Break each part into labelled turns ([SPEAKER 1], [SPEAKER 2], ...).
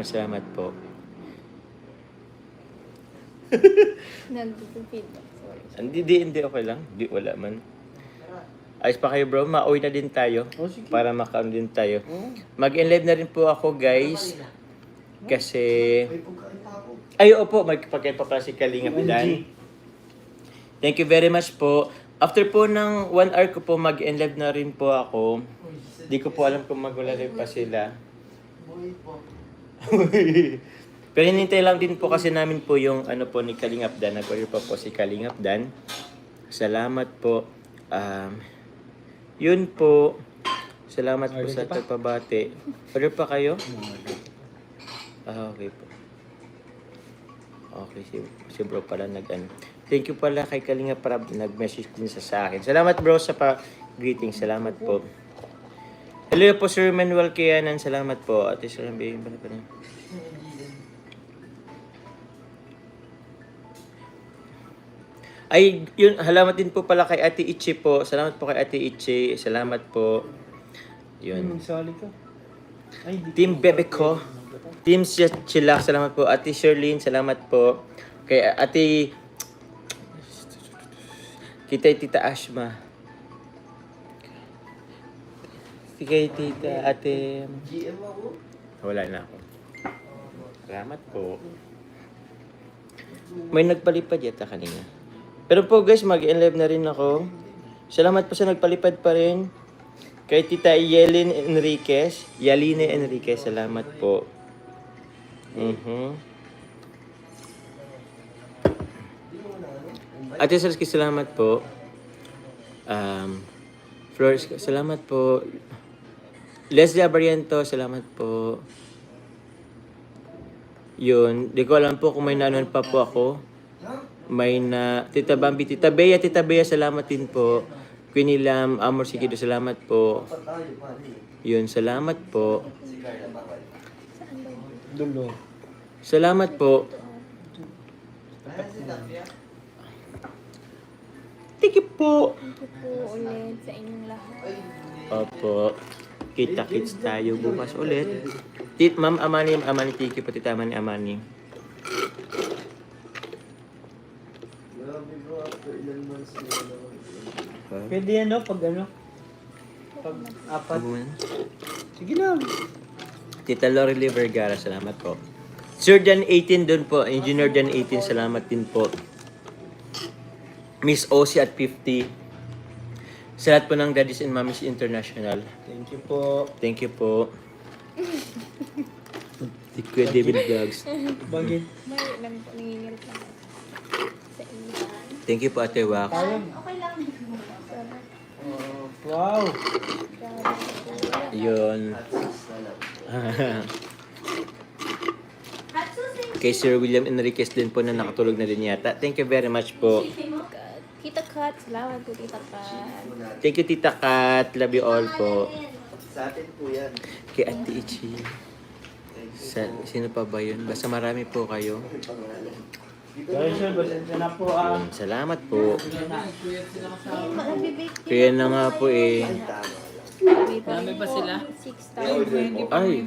[SPEAKER 1] Salamat po.
[SPEAKER 2] Nandito feedback. Sorry.
[SPEAKER 1] Hindi, okay lang. Hindi, wala man. Ayos pa kayo bro, mauwi na din tayo. Para makaon din tayo. Mag-enlive na rin po ako guys. Kasi... Ay, opo, magpagkain pa pala si Kalinga Pidan. Thank you very much po. After po ng 1 hour ko po mag-enlive na rin po ako. Di ko po alam kung mag-live pa sila. Pero hinintay lang din po kasi namin po yung ano po ni Kalingap Dan. Nag-order pa po si Kalingap Dan. Salamat po. Yun po. Salamat po sa pagpabati. Order pa kayo? Okay po. Okay, si bro pala nag-ano. Thank you pala kay Kalingap para nag-message din sa akin. Salamat bro sa greeting. Salamat po. Hello po Sir Manuel Kianan. Salamat po. Ate Sir Rambi. Ay, yun, salamat din po pala kay Ate Ichi po. Salamat po kay Ate Ichi. Salamat po. Yun.
[SPEAKER 3] Sali ka. Ay,
[SPEAKER 1] Team Bebe ko. Team Chilak. Salamat po. Ate Sherlyn. Salamat po. Kay Ate... Kita Tita Ashma. Kay Tita Ate... Wala na ako. Salamat po. May nagpalipad yata kanina. Pero po guys, mag-enlive na rin ako. Salamat po sa nagpalipad pa rin. Kay Tita Yaline Enriquez. Salamat po. Ate Sarski, salamat po. Flores, salamat po. Leslie Abariento, salamat po. Yun, di ko alam po kung may nanon pa po ako. May na Tita Bambi, Tita Bea, salamat din po. Queenie Lam, Amor Sikido, salamat po. Yun, salamat po.
[SPEAKER 3] dulo.
[SPEAKER 1] Salamat po. Thank you po.
[SPEAKER 2] Thank you po ulit sa inyong lahat.
[SPEAKER 1] Opo. Kita-kits tayo bukas ulit. Ma'am Amani, thank you po. Tita Amani.
[SPEAKER 3] Pwede yan, no? Pag ano? Pag apat. Sige lang.
[SPEAKER 1] Tita Lorely Vergara, salamat po. Sir Jan 18 doon po. Engineer Jan 18, salamat din po. Miss Osi at 50. Sa lahat po ng Daddies and Mommies International.
[SPEAKER 3] Thank you po.
[SPEAKER 1] Thank you po. Si Kuya David Vlogs.
[SPEAKER 3] Bakit?
[SPEAKER 2] May lang po, nangingirit lang ako sa inyo.
[SPEAKER 1] Thank you po Ate Wak.
[SPEAKER 2] Okay lang.
[SPEAKER 3] Oh, wow.
[SPEAKER 1] Yun. Kay Sir William Enriquez din po na nakatulog na din yata. Thank you very much po.
[SPEAKER 2] Tita Kat, salamat po Tita Kat.
[SPEAKER 1] Thank you Tita Kat. Love you all po.
[SPEAKER 4] Sa atin po yan.
[SPEAKER 1] Kay Ate Ichi. Sino pa ba yun? Basta marami po kayo.
[SPEAKER 3] Sorry sir, basensya na po ah.
[SPEAKER 1] Salamat po.
[SPEAKER 2] Nabibake
[SPEAKER 1] Kaya na nga po eh.
[SPEAKER 2] Dami pa sila? 6,000.
[SPEAKER 1] Ay,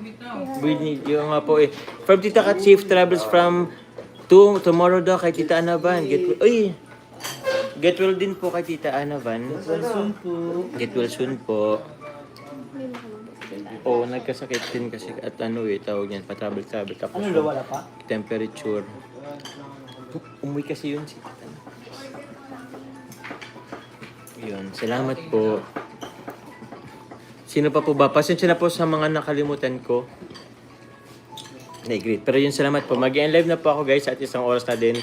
[SPEAKER 1] we need yun nga po eh. From Tita Kat, safe travels from tomorrow daw kay Tita Anavan. Get well din po kay Tita Anavan.
[SPEAKER 3] Soon po.
[SPEAKER 1] Get well soon po.
[SPEAKER 2] May makalabas sila.
[SPEAKER 1] Oo, nagkasakit din kasi at ano eh, tawag yan, patravel-travel. Tapos
[SPEAKER 3] Ano daw, wala pa?
[SPEAKER 1] temperature. Umuwi kasi yun si Tita. Yun, salamat po. Sino pa po ba? Pasensya na po sa mga nakalimutan ko. Great. Pero yun, salamat po. Mag-live na po ako guys at isang oras na din.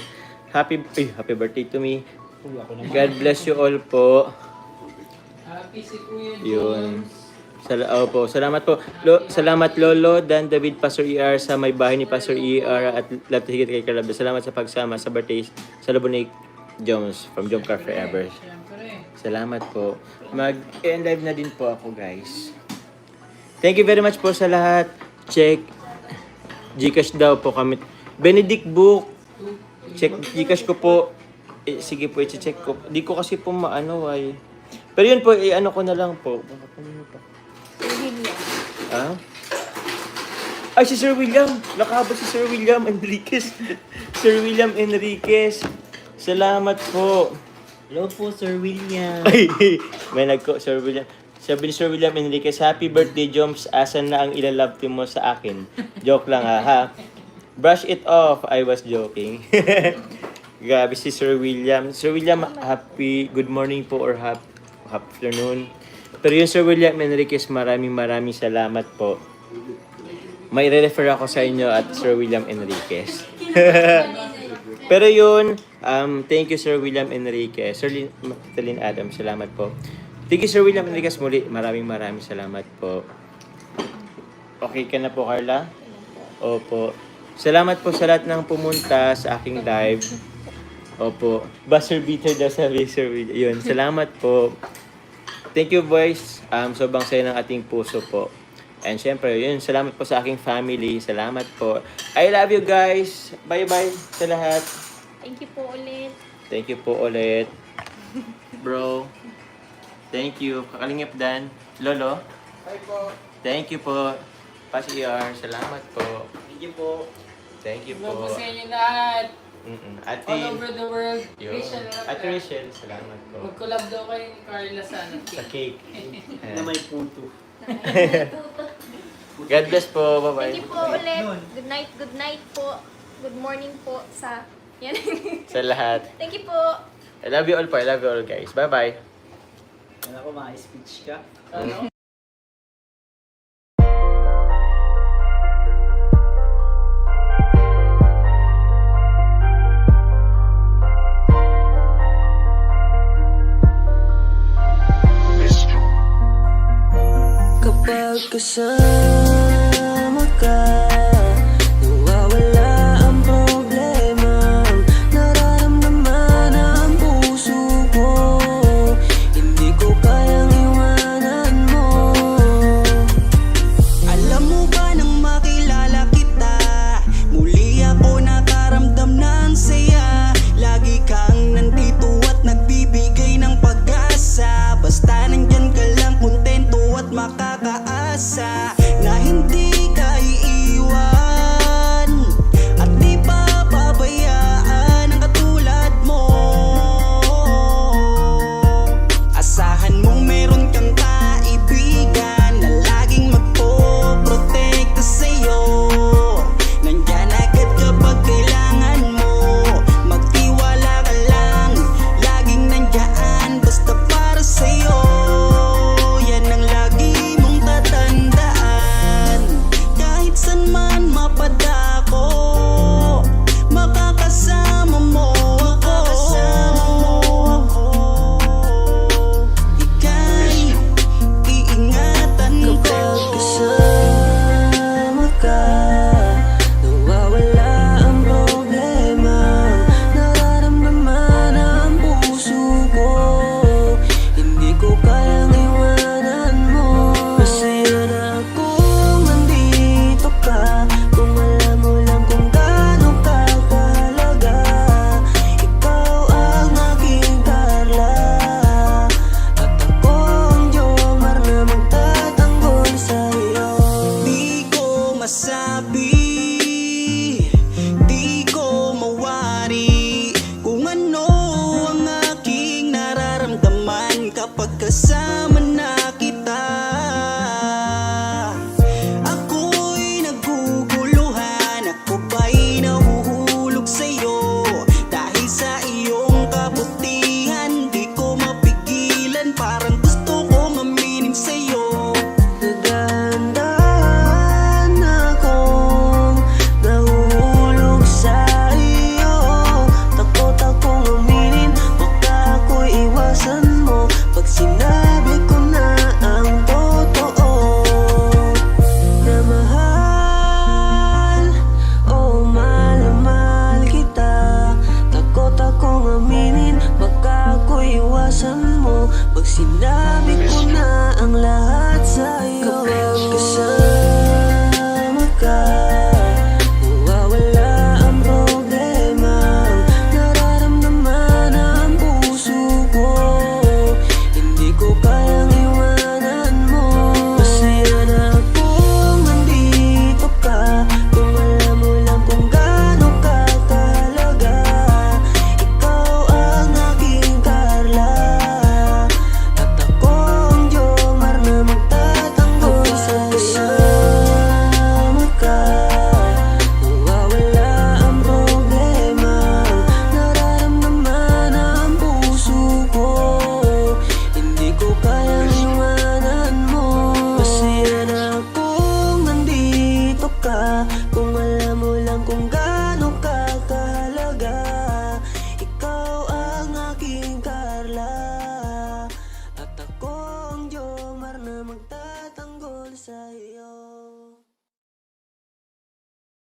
[SPEAKER 1] Happy birthday to me. God bless you all po. Yun. Salamat po. Salamat Lolo, Dan, David, Pastor ER sa may bahay ni Pastor ER at lahat higit kay Calab. Salamat sa pagsama sa birthday sa Labunik Jones from Jom Car Forever. Salamat po. Mag-live na din po ako guys. Thank you very much po sa lahat. Check. Gcash daw po kami. Benedict Book. Check Gcash ko po. Sige po, i-check ko. Di ko kasi po maano ay. Pero yun po, ano ko na lang po. Baka pa.
[SPEAKER 2] William.
[SPEAKER 1] Ah? Ay, si Sir William. Nakaba si Sir William Enriquez. Sir William Enriquez. Salamat po.
[SPEAKER 3] Hello po, Sir William.
[SPEAKER 1] Ay, may Sir William. Sabi ni Sir William Enriquez, Happy birthday, Joms. Asan na ang ilalove team mo sa akin? Joke lang ha. Brush it off. I was joking. Grabe si Sir William. Sir William, happy good morning po or happy afternoon. Pero yung Sir William Enriquez, maraming salamat po. May re-refer ako sa inyo at Sir William Enriquez. Pero yun, thank you Sir William Enriquez. Sir Lynn Adams, salamat po. Thank you Sir William Enriquez muli. Maraming salamat po. Okay ka na po, Carla? Opo. Salamat po sa lahat ng pumunta sa aking live. Opo. Buzzer beater daw sabi Sir William. Yun, salamat po. Thank you boys. Sobrang saya ng ating puso po. And syempre, yun, salamat po sa aking family. Salamat po. I love you guys. Bye-bye sa lahat.
[SPEAKER 2] Thank you po ulit.
[SPEAKER 1] Thank you po ulit. Bro. Thank you. Kakalingap Dan. Lolo.
[SPEAKER 3] Hi po.
[SPEAKER 1] Thank you po. Pasi ER. Salamat po.
[SPEAKER 3] Thank you po.
[SPEAKER 1] Thank you
[SPEAKER 5] Hello po
[SPEAKER 1] po.
[SPEAKER 5] sa inyo lahat.
[SPEAKER 1] Ate.
[SPEAKER 5] All over the world.
[SPEAKER 1] Yun.
[SPEAKER 5] Rachel,
[SPEAKER 1] Ate Rachel. Salamat po.
[SPEAKER 5] mag-collab daw kayo ni Carla sa ano,
[SPEAKER 1] Sa
[SPEAKER 5] cake.
[SPEAKER 1] cake.
[SPEAKER 3] Na may puto.
[SPEAKER 1] God bless po. Bye-bye.
[SPEAKER 2] Thank you po ulit. Good night po. Good morning po sa... Yan.
[SPEAKER 1] Sa lahat.
[SPEAKER 2] Thank you po.
[SPEAKER 1] I love you all po. I love you all guys. Bye-bye.
[SPEAKER 3] Alam ko, ma-speech ka.
[SPEAKER 5] Ano?
[SPEAKER 6] Kapag kasama